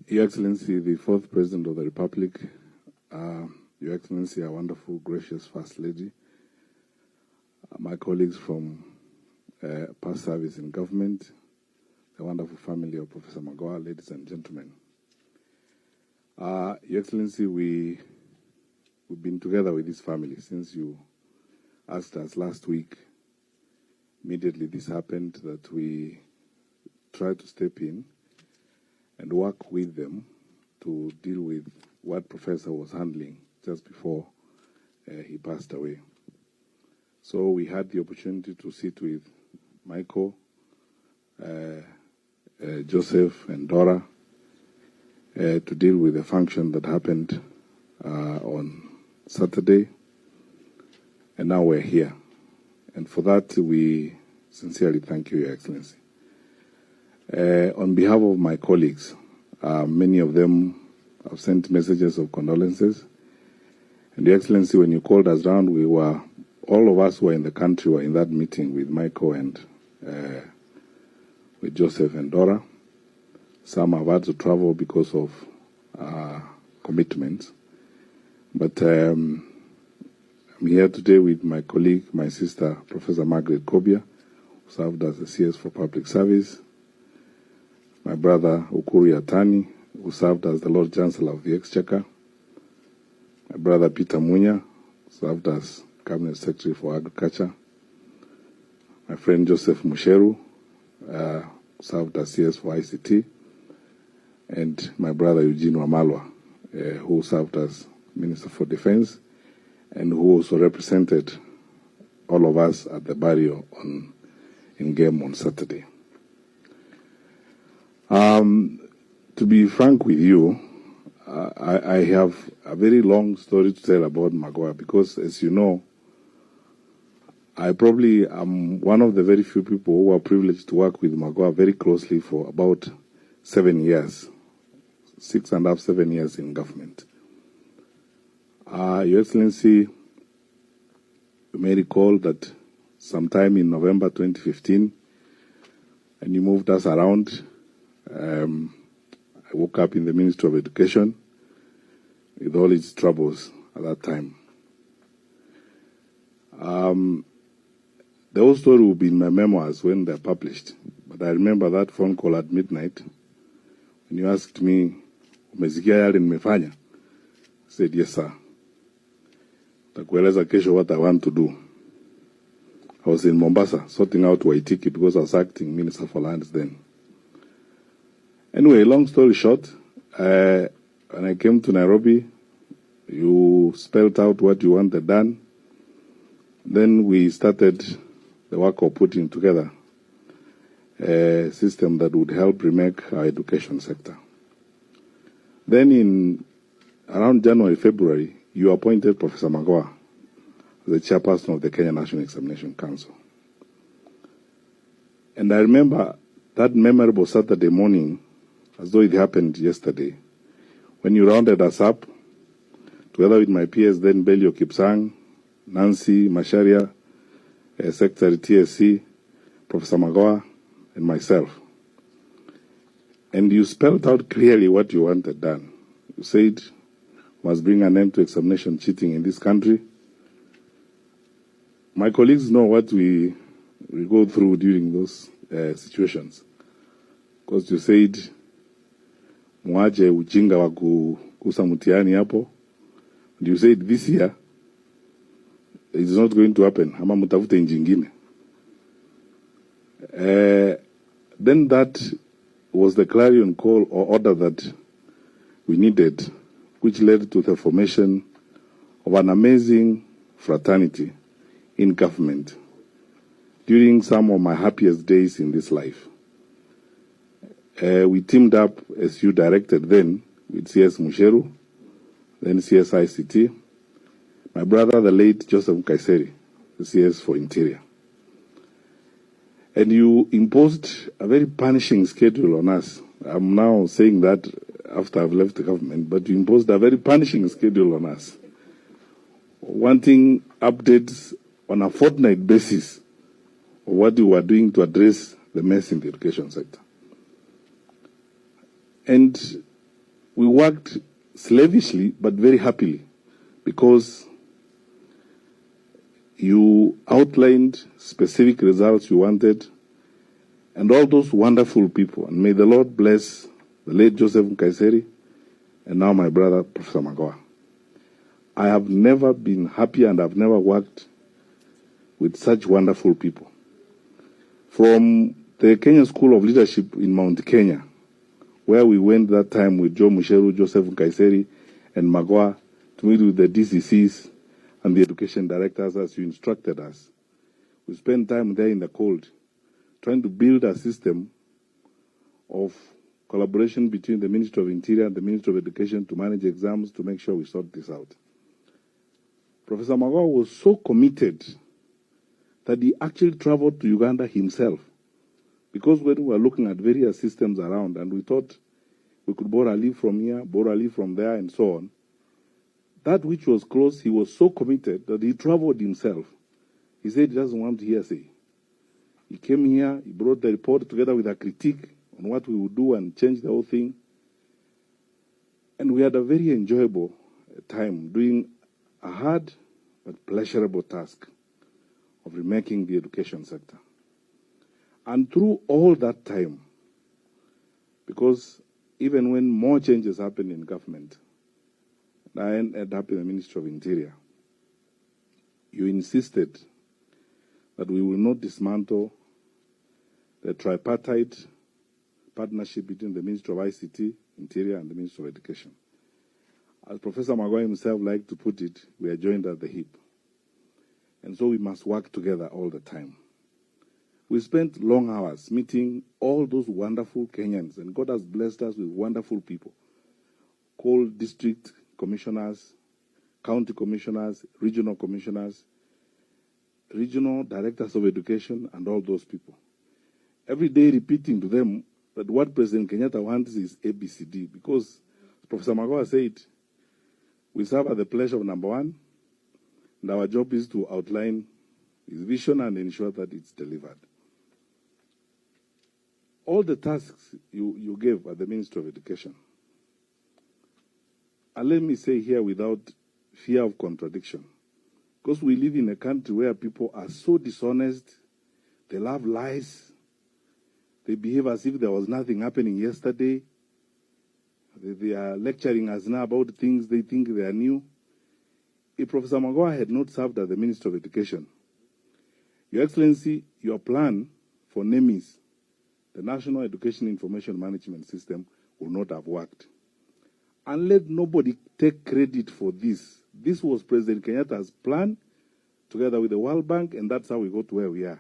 Your Excellency, the fourth President of the Republic, Your Excellency, our wonderful, gracious First Lady, my colleagues from past service in government, the wonderful family of Professor Magoha, ladies and gentlemen. Your Excellency, we've been together with this family since you asked us last week. Immediately this happened, that we tried to step in and work with them to deal with what Professor was handling just before he passed away. So we had the opportunity to sit with Michael, Joseph and Dora to deal with the function that happened on Saturday, and now we're here. And for that, we sincerely thank you, Your Excellency. On behalf of my colleagues, many of them have sent messages of condolences. And Your Excellency, when you called us round, all of us who were in the country were in that meeting with Michael and with Joseph and Dora. Some have had to travel because of commitments. But I'm here today with my colleague, my sister, Professor Margaret Kobia, who served as a CS for Public Service, my brother Ukuri Atani, who served as the Lord Chancellor of the Exchequer, my brother Peter Munya, who served as Cabinet Secretary for Agriculture, my friend Joseph Musheru, who served as CS for ICT, and my brother Eugene Wamalwa, who served as Minister for Defense, and who also represented all of us at the burial in Game on Saturday. To be frank with you, I have a very long story to tell about Magoha because, as you know, I probably am one of the very few people who are privileged to work with Magoha very closely for about 7 years, 6.5, 7 years in government. Your Excellency, you may recall that sometime in November 2015, when you moved us around, I woke up in the Ministry of Education with all its troubles at that time. The whole story will be in my memoirs when they're published. But I remember that phone call at midnight when you asked me, "Umesikia yale nimefanya?" I said, "Yes, sir. Takueleza kesho what I want to do." I was in Mombasa sorting out Waitiki because I was acting Minister for Lands then. Anyway, long story short, when I came to Nairobi, you spelled out what you wanted done. Then we started the work of putting together a system that would help remake our education sector. Then in around January, February, you appointed Professor Magoha as the chairperson of the Kenya National Examination Council. And I remember that memorable Saturday morning, as though it happened yesterday, when you rounded us up, together with my peers then, Belio Kipsang, Nancy Macharia, Secretary TSC, Professor Magoha, and myself. And you spelled out clearly what you wanted done. You said, must bring an end to examination cheating in this country. My colleagues know what we go through during those situations. Because you said, mwache ujinga wa kusa mtihani hapo. And you said this year, it's not going to happen. Ama mutafute njingine. Then that was the clarion call or order that we needed, which led to the formation of an amazing fraternity in government during some of my happiest days in this life. We teamed up, as you directed then, with CS Musheru, then CS ICT, my brother, the late Joseph Kaiseri, the CS for Interior. And you imposed a very punishing schedule on us. I'm now saying that after I've left the government, but you imposed a very punishing schedule on us, wanting updates on a fortnight basis of what you were doing to address the mess in the education sector. And We worked slavishly but very happily because you outlined specific results you wanted and all those wonderful people. And may the Lord bless the late Joseph Nkaiseri and now my brother, Professor Magoha. I have never been happier and I've never worked with such wonderful people. From the Kenyan School of Leadership in Mount Kenya, where we went that time with Joe Musheru, Joseph Nkaiseri, and Magoha to meet with the DCCs and the education directors as you instructed us. We spent time there in the cold trying to build a system of collaboration between the Ministry of Interior and the Ministry of Education to manage exams to make sure we sort this out. Professor Magoha was so committed that he actually traveled to Uganda himself, because when we were looking at various systems around and we thought we could borrow a leaf from here, borrow a leaf from there, and so on, that which was close, he was so committed that he traveled himself. He said he doesn't want hearsay. He came here, he brought the report together with a critique on what we would do and change the whole thing. And we had a very enjoyable time doing a hard but pleasurable task of remaking the education sector. And through all that time, because even when more changes happened in government, I ended up in the Ministry of Interior, you insisted that we will not dismantle the tripartite partnership between the Ministry of ICT, Interior, and the Ministry of Education. As Professor Magoha himself liked to put it, we are joined at the hip. And so we must work together all the time. We spent long hours meeting all those wonderful Kenyans, and God has blessed us with wonderful people, called district commissioners, county commissioners, regional directors of education, and all those people. Every day repeating to them that what President Kenyatta wants is ABCD, because Professor Magoha said, we serve at the pleasure of number one, and our job is to outline his vision and ensure that it's delivered. All the tasks you gave at the Ministry of Education, and let me say here without fear of contradiction, because we live in a country where people are so dishonest, they love lies, they behave as if there was nothing happening yesterday, they are lecturing us now about things they think they are new. If Professor Magoha had not served as the Minister of Education, Your Excellency, your plan for NEMIS, the National Education Information Management System, will not have worked. And let nobody take credit for this. This was President Kenyatta's plan together with the World Bank, and that's how we got to where we are.